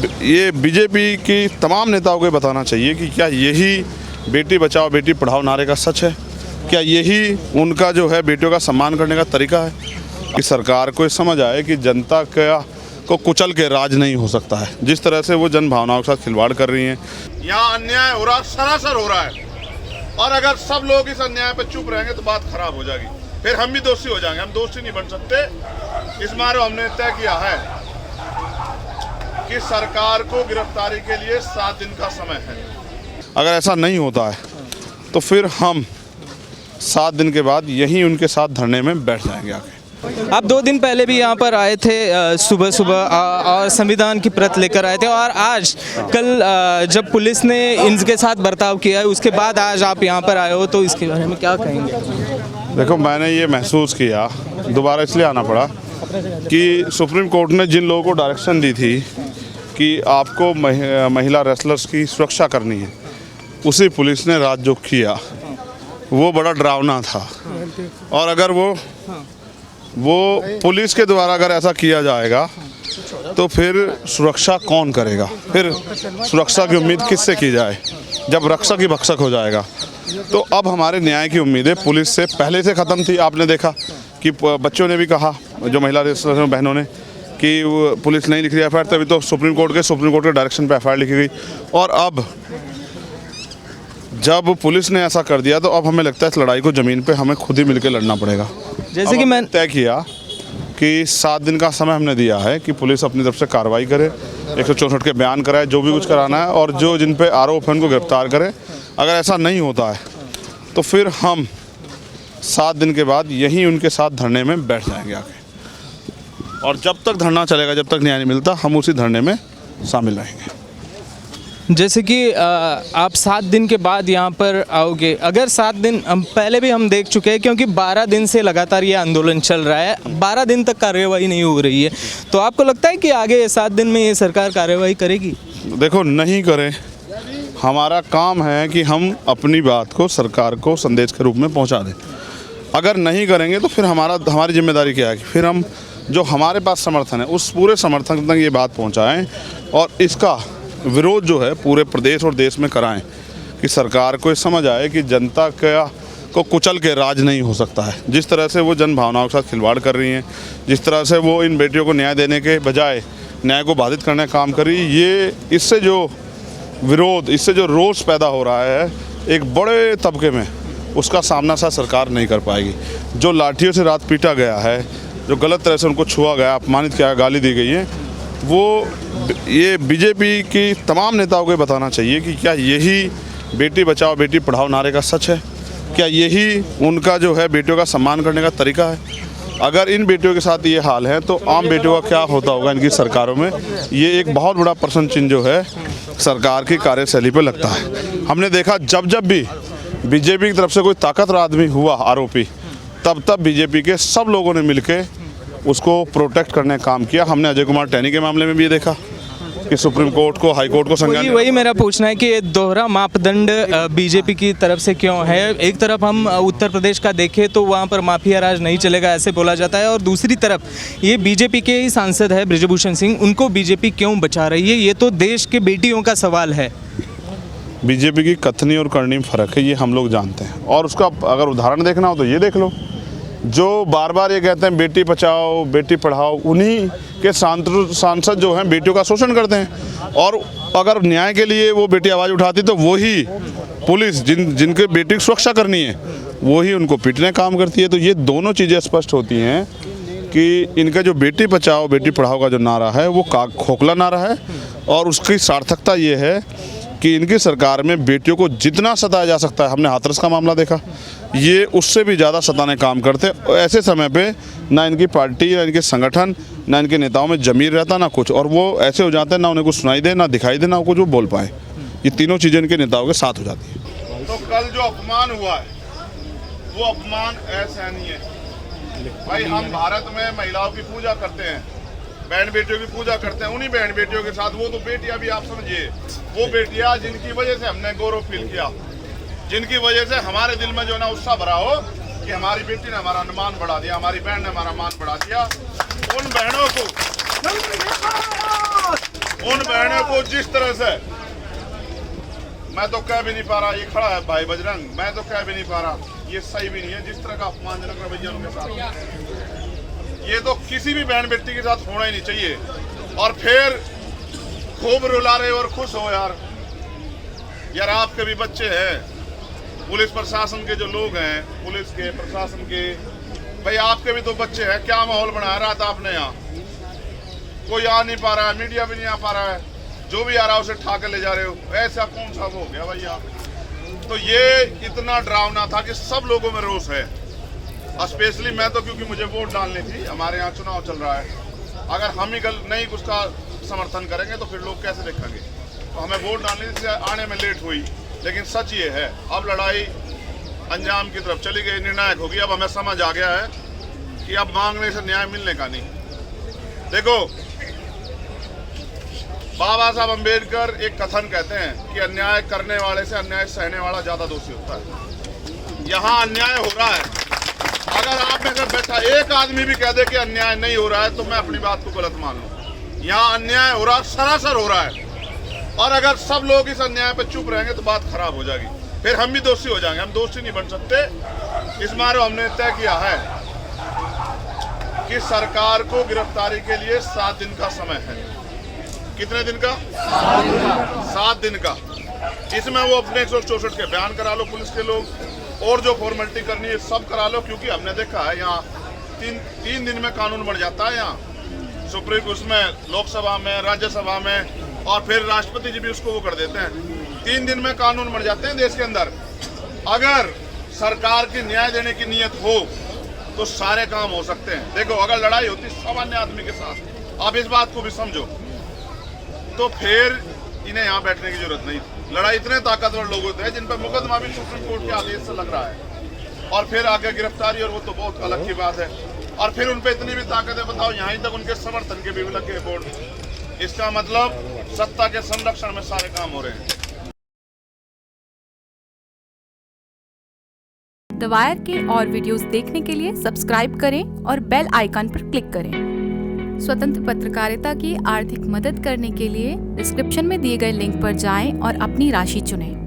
ये बीजेपी की तमाम नेताओं को बताना चाहिए कि क्या यही बेटी बचाओ बेटी पढ़ाओ नारे का सच है? क्या यही उनका जो है बेटियों का सम्मान करने का तरीका है? कि सरकार को समझ आए कि जनता को कुचल के राज नहीं हो सकता है। जिस तरह से वो जन भावनाओं के साथ खिलवाड़ कर रही हैं, यहाँ अन्याय हो रहा, सरासर हो रहा है। और अगर सब लोग इस अन्याय पर चुप रहेंगे तो बात खराब हो जाएगी, फिर हम भी दोषी हो जाएंगे। हम दोषी नहीं बन सकते। इस मारे हमने तय किया है कि सरकार को गिरफ्तारी के लिए 7 दिन का समय है। अगर ऐसा नहीं होता है तो फिर हम 7 दिन के बाद यहीं उनके साथ धरने में बैठ जाएंगे आके। आप 2 दिन पहले भी यहाँ पर आए थे सुबह सुबह और संविधान की प्रत लेकर आए थे, और आज कल जब पुलिस ने इनके साथ बर्ताव किया है उसके बाद आज आप यहाँ पर आए हो, तो इसके बारे में क्या कहेंगे? देखो, मैंने ये महसूस किया, दोबारा इसलिए आना पड़ा कि सुप्रीम कोर्ट ने जिन लोगों को डायरेक्शन दी थी कि आपको महिला रेसलर्स की सुरक्षा करनी है, उसी पुलिस ने रात जो किया वो बड़ा डरावना था। और अगर वो पुलिस के द्वारा अगर ऐसा किया जाएगा तो फिर सुरक्षा कौन करेगा? फिर सुरक्षा की उम्मीद किससे की जाए जब रक्षक ही भक्षक हो जाएगा? तो अब हमारे न्याय की उम्मीदें पुलिस से पहले से ख़त्म थी। आपने देखा कि बच्चों ने भी कहा, जो महिला रेसलर बहनों ने, कि पुलिस नहीं लिख रही एफ आई आर, तभी तो सुप्रीम कोर्ट के डायरेक्शन पे एफ आई आर लिखी गई। और अब जब पुलिस ने ऐसा कर दिया तो अब हमें लगता है इस लड़ाई को ज़मीन पे हमें खुद ही मिलकर लड़ना पड़ेगा। जैसे कि मैंने तय किया कि 7 दिन का समय हमने दिया है कि पुलिस अपनी तरफ से कार्रवाई करे, 164 के बयान कराए, जो भी कुछ कराना है, और जो जिन पे आरोप है उनको गिरफ्तार करे। अगर ऐसा नहीं होता है तो फिर हम 7 दिन के बाद यहीं उनके साथ धरने में बैठ जाएंगे आके। और जब तक धरना चलेगा, जब तक न्याय नहीं मिलता, हम उसी धरने में शामिल रहेंगे। जैसे कि आप 7 दिन के बाद यहाँ पर आओगे, अगर 7 दिन पहले भी हम देख चुके हैं, क्योंकि 12 दिन से लगातार ये आंदोलन चल रहा है, 12 दिन तक कार्रवाई नहीं हो रही है, तो आपको लगता है कि आगे 7 दिन में ये सरकार कार्रवाई करेगी? देखो, नहीं करे, हमारा काम है कि हम अपनी बात को सरकार को संदेश के रूप में पहुँचा दें। अगर नहीं करेंगे तो फिर हमारी जिम्मेदारी क्या है कि फिर हम जो हमारे पास समर्थन है उस पूरे समर्थन तक ये बात पहुँचाएँ और इसका विरोध जो है पूरे प्रदेश और देश में कराएं कि सरकार को समझ आए कि जनता को कुचल के राज नहीं हो सकता है। जिस तरह से वो जन भावनाओं के साथ खिलवाड़ कर रही हैं, जिस तरह से वो इन बेटियों को न्याय देने के बजाय न्याय को बाधित करने का काम कर रही है, इससे जो विरोध, इससे जो रोष पैदा हो रहा है एक बड़े तबके में, उसका सामना शायद सरकार नहीं कर पाएगी। जो लाठियों से रात पीटा गया है, जो गलत तरह से उनको छुआ गया, अपमानित किया, गाली दी गई है, वो ये बीजेपी की तमाम नेताओं को बताना चाहिए कि क्या यही बेटी बचाओ बेटी पढ़ाओ नारे का सच है? क्या यही उनका जो है बेटियों का सम्मान करने का तरीका है? अगर इन बेटियों के साथ ये हाल है तो आम बेटियों का क्या होता होगा इनकी सरकारों में? ये एक बहुत बड़ा प्रश्न चिन्ह जो है सरकार की कार्यशैली पे लगता है। हमने देखा जब भी बीजेपी की तरफ से कोई ताकतवर आदमी हुआ आरोपी, तब बीजेपी के सब लोगों ने मिलकर उसको प्रोटेक्ट करने का काम किया। हमने अजय कुमार टैनी के मामले में भी ये देखा कि सुप्रीम कोर्ट को, हाई कोर्ट को संज्ञान। वही मेरा पूछना है कि ये दोहरा मापदंड बीजेपी की तरफ से क्यों है? एक तरफ हम उत्तर प्रदेश का देखें तो वहाँ पर माफिया राज नहीं चलेगा ऐसे बोला जाता है, और दूसरी तरफ ये बीजेपी के ही सांसद है ब्रिजभूषण सिंह, उनको बीजेपी क्यों बचा रही है? ये तो देश के बेटियों का सवाल है। बीजेपी की कथनी और करनी में फ़र्क है, ये हम लोग जानते हैं। और उसका अगर उदाहरण देखना हो तो ये देख लो, जो बार बार ये कहते हैं बेटी बचाओ बेटी पढ़ाओ, उन्हीं के सांसद जो हैं बेटियों का शोषण करते हैं। और अगर न्याय के लिए वो बेटी आवाज़ उठाती तो वही पुलिस जिनके बेटी की सुरक्षा करनी है वही उनको पीटने का काम करती है। तो ये दोनों चीज़ें स्पष्ट होती हैं कि इनका जो बेटी बचाओ बेटी पढ़ाओ का जो नारा है वो खोखला नारा है, और उसकी सार्थकता ये है कि इनकी सरकार में बेटियों को जितना सताया जा सकता है, हमने हाथरस का मामला देखा, ये उससे भी ज़्यादा सताने काम करते। ऐसे समय पे ना इनकी पार्टी, ना इनके संगठन, ना इनके नेताओं में ज़मीर रहता, ना कुछ, और वो ऐसे हो जाते हैं ना उन्हें कुछ सुनाई दे, ना दिखाई दे, ना कुछ वो बोल पाए। ये तीनों चीज़ें इनके नेताओं के साथ हो जाती हैं। तो कल जो अपमान हुआ है वो अपमान असहनीय है। भाई, हम भारत में महिलाओं की पूजा करते हैं, बहन बेटियों की पूजा करते हैं, उन्हीं बहन बेटियों के साथ वो तो बेटियां भी आप समझिए, वो बेटियां जिनकी वजह से हमने गौरव फील किया, जिनकी वजह से हमारे दिल में जो ना उत्साह भरा हो कि हमारी बेटी ने हमारा मान बढ़ा दिया, हमारी बहन ने हमारा मान बढ़ा दिया, उन बहनों को उन बहनों को जिस तरह से मैं तो कह भी नहीं पा रहा, ये खड़ा है भाई बजरंग, मैं तो कह भी नहीं पा रहा, ये सही भी नहीं है जिस तरह का अपमानजनक रवैया उनके साथ। ये तो किसी भी बहन बेटी के साथ होना ही नहीं चाहिए। और फिर खूब रुला रहे और खुश हो यार आपके भी बच्चे हैं, पुलिस प्रशासन के जो लोग हैं, पुलिस के प्रशासन के, भाई आपके भी तो बच्चे हैं। क्या माहौल बनाया रहा था आपने यहाँ? कोई आ नहीं पा रहा है, मीडिया भी नहीं आ पा रहा है, जो भी आ रहा है उसे ठा के ले जा रहे हो, ऐसा कौन सा हो गया भैया? तो ये इतना डरावना था कि सब लोगों में रोष है। स्पेशली मैं तो, क्योंकि मुझे वोट डालनी थी, हमारे यहाँ चुनाव चल रहा है, अगर हम ही नहीं उसका समर्थन करेंगे तो फिर लोग कैसे देखेंगे? तो हमें वोट डालने से आने में लेट हुई, लेकिन सच ये है अब लड़ाई अंजाम की तरफ चली गई, निर्णायक होगी। अब हमें समझ आ गया है कि अब मांगने से न्याय मिलने का नहीं। देखो, बाबा साहब अम्बेडकर एक कथन कहते हैं कि अन्याय करने वाले से अन्याय सहने वाला ज्यादा दोषी होता है। यहाँ अन्याय हो रहा है, अगर आप में बैठा एक आदमी भी कह दे कि अन्याय नहीं हो रहा है तो मैं अपनी बात को गलत मान लूं। यहाँ अन्याय हो रहा है, सरासर हो रहा है, और अगर सब लोग इस अन्याय पर चुप रहेंगे तो बात खराब हो जाएगी, फिर हम भी दोषी हो जाएंगे। हम दोषी नहीं बन सकते। इस बार हमने तय किया है कि सरकार को गिरफ्तारी के लिए 7 दिन का समय है। कितने दिन का? 7 दिन का। इसमें वो अपने 164 के बयान करा लो पुलिस के लोग, और जो फॉर्मेलिटी करनी है सब करा लो, क्योंकि हमने देखा है यहाँ 3 दिन में कानून बन जाता है। यहाँ सुप्रीम उसमें लोकसभा में, राज्यसभा में, और फिर राष्ट्रपति जी भी उसको वो कर देते हैं। 3 दिन में कानून बन जाते हैं देश के अंदर। अगर सरकार की न्याय देने की नीयत हो तो सारे काम हो सकते हैं। देखो, अगर लड़ाई होती सामान्य आदमी के साथ, आप इस बात को भी समझो, तो फिर इन्हें यहाँ बैठने की जरूरत नहीं थी। लड़ाई इतने ताकतवर लोग होते हैं जिन पर मुकदमा भी सुप्रीम कोर्ट के आदेश से लग रहा है, और फिर आगे गिरफ्तारी, और वो तो बहुत अलग की बात है। और फिर उन पर इतनी भी ताकत है, बताओ, यहाँ तक उनके समर्थन के भी लगे बोर्ड। इसका मतलब सत्ता के संरक्षण में सारे काम हो रहे हैं। द वायर के और वीडियोस देखने के लिए सब्सक्राइब करें और बेल आइकन पर क्लिक करें। स्वतंत्र पत्रकारिता की आर्थिक मदद करने के लिए डिस्क्रिप्शन में दिए गए लिंक पर जाएं और अपनी राशि चुनें।